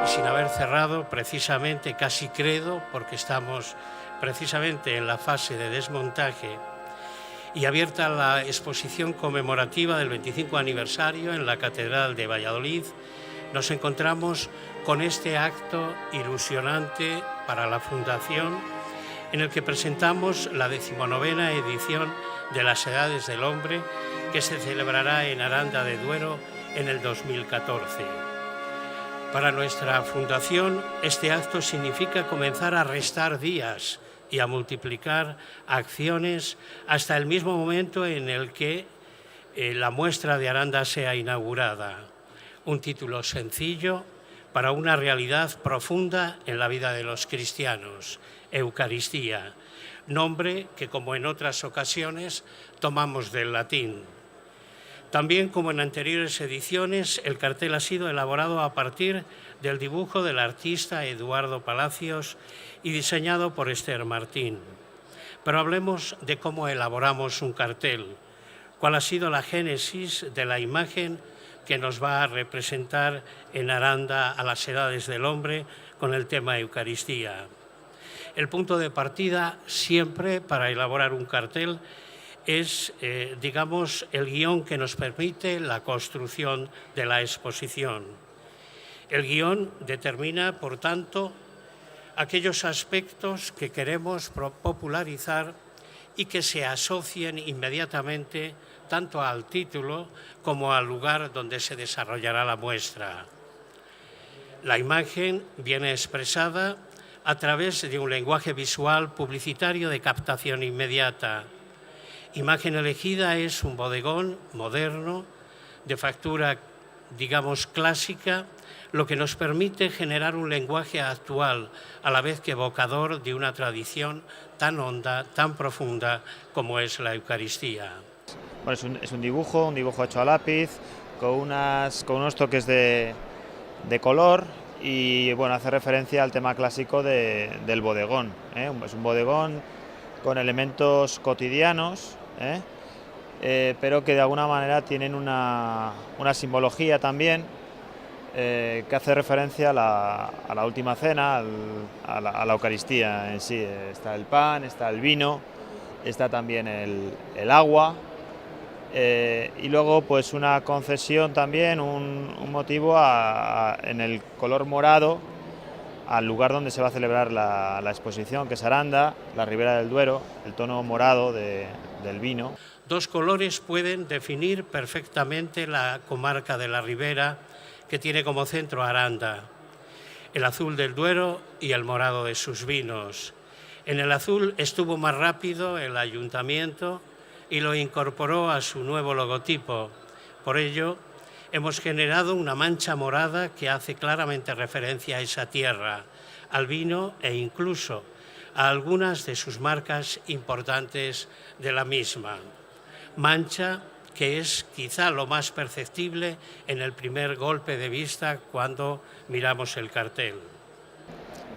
y sin haber cerrado precisamente, casi credo, porque estamos precisamente en la fase de desmontaje, y abierta la exposición conmemorativa del 25 aniversario en la Catedral de Valladolid, nos encontramos con este acto ilusionante para la Fundación, en el que presentamos la 19ª edición de las Edades del Hombre, que se celebrará en Aranda de Duero en el 2014. Para nuestra Fundación, este acto significa comenzar a restar días y a multiplicar acciones hasta el mismo momento en el que la muestra de Aranda sea inaugurada. Un título sencillo para una realidad profunda en la vida de los cristianos: Eucaristía, nombre que, como en otras ocasiones, tomamos del latín. También, como en anteriores ediciones, el cartel ha sido elaborado a partir del dibujo del artista Eduardo Palacios y diseñado por Esther Martín. Pero hablemos de cómo elaboramos un cartel, cuál ha sido la génesis de la imagen que nos va a representar en Aranda a las Edades del Hombre con el tema Eucaristía. El punto de partida siempre para elaborar un cartel es, digamos, el guión que nos permite la construcción de la exposición. El guión determina, por tanto, aquellos aspectos que queremos popularizar y que se asocien inmediatamente tanto al título como al lugar donde se desarrollará la muestra. La imagen viene expresada a través de un lenguaje visual publicitario de captación inmediata. Imagen elegida es un bodegón moderno, de factura, digamos, clásica, lo que nos permite generar un lenguaje actual, a la vez que evocador de una tradición tan honda, tan profunda como es la Eucaristía. Bueno, es un dibujo hecho a lápiz, con unos toques de color y bueno, hace referencia al tema clásico del bodegón, ¿eh? Es un bodegón con elementos cotidianos, pero que de alguna manera tienen una simbología también que hace referencia a la última cena, a la Eucaristía en sí. Está el pan, está el vino, está también el agua, y luego pues una concesión también, un motivo en el color morado al lugar donde se va a celebrar la exposición, que es Aranda, la Ribera del Duero, el tono morado del vino. Dos colores pueden definir perfectamente la comarca de la Ribera, que tiene como centro Aranda: el azul del Duero y el morado de sus vinos. En el azul estuvo más rápido el ayuntamiento y lo incorporó a su nuevo logotipo. Por ello, hemos generado una mancha morada que hace claramente referencia a esa tierra, al vino e incluso a algunas de sus marcas importantes de la misma. Mancha que es quizá lo más perceptible en el primer golpe de vista cuando miramos el cartel.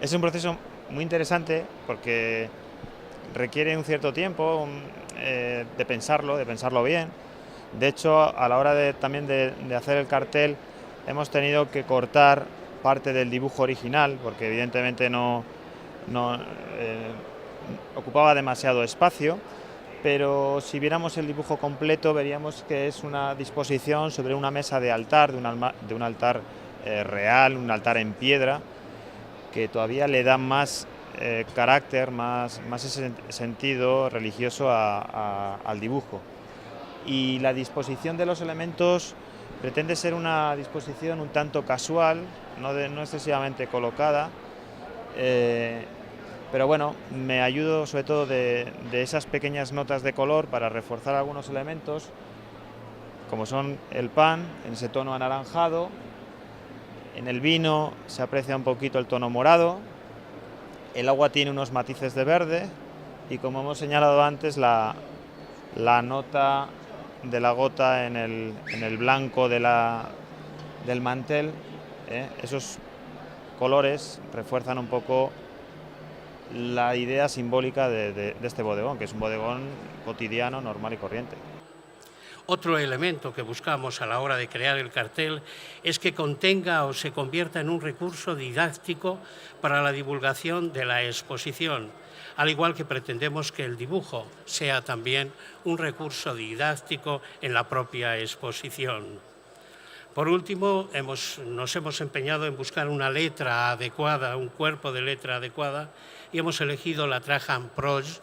Es un proceso muy interesante porque requiere un cierto tiempo de pensarlo bien. De hecho, a la hora también de hacer el cartel, hemos tenido que cortar parte del dibujo original porque evidentemente no ocupaba demasiado espacio. Pero si viéramos el dibujo completo veríamos que es una disposición sobre una mesa de altar, de un altar real, un altar en piedra, que todavía le da más carácter, más ese sentido religioso al dibujo. Y la disposición de los elementos pretende ser una disposición un tanto casual, no excesivamente colocada, pero bueno, me ayudo sobre todo de esas pequeñas notas de color para reforzar algunos elementos, como son el pan, en ese tono anaranjado. En el vino se aprecia un poquito el tono morado, el agua tiene unos matices de verde y, como hemos señalado antes, la nota de la gota en el blanco del mantel, esos colores refuerzan un poco la idea simbólica de este bodegón, que es un bodegón cotidiano, normal y corriente. Otro elemento que buscamos a la hora de crear el cartel es que contenga o se convierta en un recurso didáctico para la divulgación de la exposición, al igual que pretendemos que el dibujo sea también un recurso didáctico en la propia exposición. Por último, nos hemos empeñado en buscar una letra adecuada, un cuerpo de letra adecuada, y hemos elegido la Trajan Prose.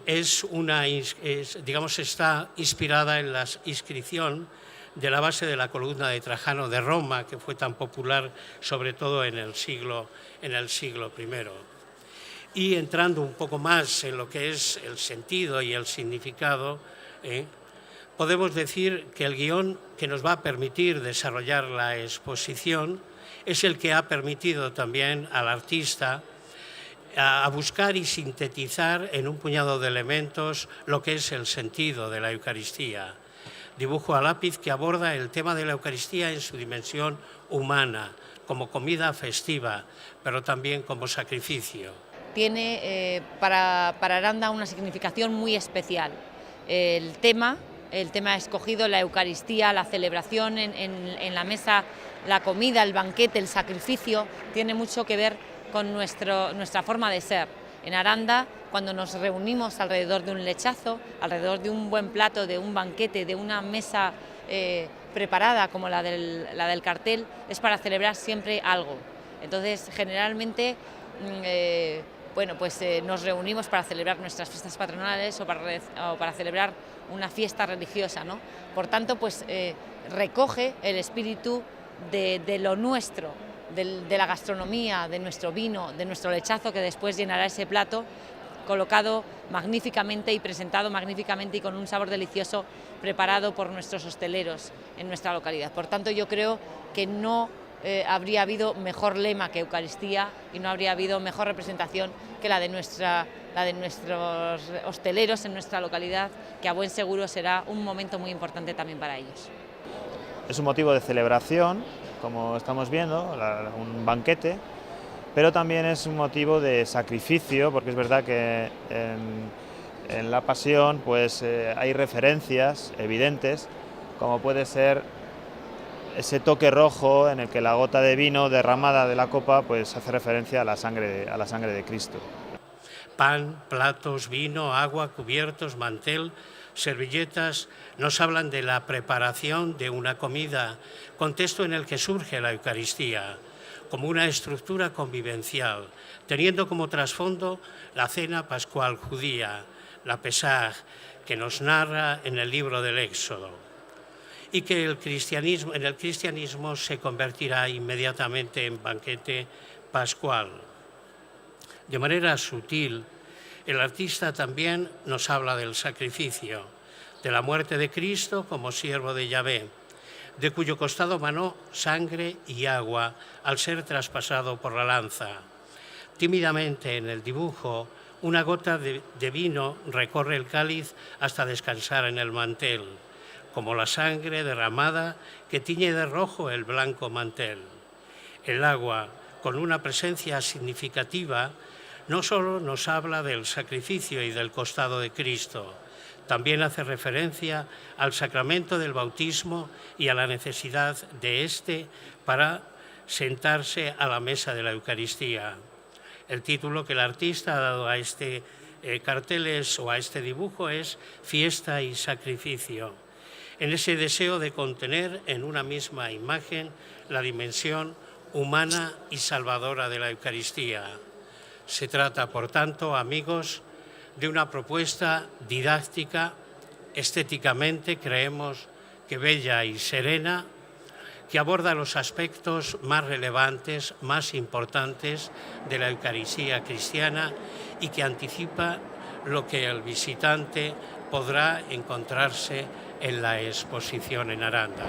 Está inspirada en la inscripción de la base de la columna de Trajano de Roma, que fue tan popular sobre todo en el siglo I. Y entrando un poco más en lo que es el sentido y el significado, podemos decir que el guión que nos va a permitir desarrollar la exposición es el que ha permitido también al artista a buscar y sintetizar en un puñado de elementos lo que es el sentido de la Eucaristía. Dibujo a lápiz que aborda el tema de la Eucaristía en su dimensión humana, como comida festiva, pero también como sacrificio. Tiene para Aranda una significación muy especial. El tema escogido, la Eucaristía, la celebración en la mesa, la comida, el banquete, el sacrificio, tiene mucho que ver con nuestra forma de ser. En Aranda, cuando nos reunimos alrededor de un lechazo, alrededor de un buen plato, de un banquete, de una mesa preparada como la del cartel, es para celebrar siempre algo. Entonces, generalmente, nos reunimos para celebrar nuestras fiestas patronales o para celebrar una fiesta religiosa, ¿no? Por tanto, recoge el espíritu de lo nuestro, de la gastronomía, de nuestro vino, de nuestro lechazo que después llenará ese plato, colocado magníficamente y presentado magníficamente y con un sabor delicioso preparado por nuestros hosteleros en nuestra localidad. Por tanto, yo creo que no habría habido mejor lema que Eucaristía y no habría habido mejor representación que la de nuestros hosteleros en nuestra localidad, que a buen seguro será un momento muy importante también para ellos. Es un motivo de celebración, como estamos viendo, un banquete, pero también es un motivo de sacrificio, porque es verdad que en la Pasión hay referencias evidentes, como puede ser ese toque rojo en el que la gota de vino derramada de la copa hace referencia a la sangre de Cristo. Pan, platos, vino, agua, cubiertos, mantel, servilletas, nos hablan de la preparación de una comida, contexto en el que surge la Eucaristía, como una estructura convivencial, teniendo como trasfondo la cena pascual judía, la Pesaj, que nos narra en el libro del Éxodo, y que en el cristianismo se convertirá inmediatamente en banquete pascual. De manera sutil, el artista también nos habla del sacrificio, de la muerte de Cristo como siervo de Yahvé, de cuyo costado manó sangre y agua al ser traspasado por la lanza. Tímidamente en el dibujo, una gota de vino recorre el cáliz hasta descansar en el mantel, como la sangre derramada que tiñe de rojo el blanco mantel. El agua, con una presencia significativa, no solo nos habla del sacrificio y del costado de Cristo, también hace referencia al sacramento del bautismo y a la necesidad de éste para sentarse a la mesa de la Eucaristía. El título que el artista ha dado a este cartel o a este dibujo es Fiesta y Sacrificio, en ese deseo de contener en una misma imagen la dimensión humana y salvadora de la Eucaristía. Se trata, por tanto, amigos, de una propuesta didáctica, estéticamente creemos que bella y serena, que aborda los aspectos más relevantes, más importantes de la Eucaristía cristiana y que anticipa lo que el visitante podrá encontrarse en la exposición en Aranda.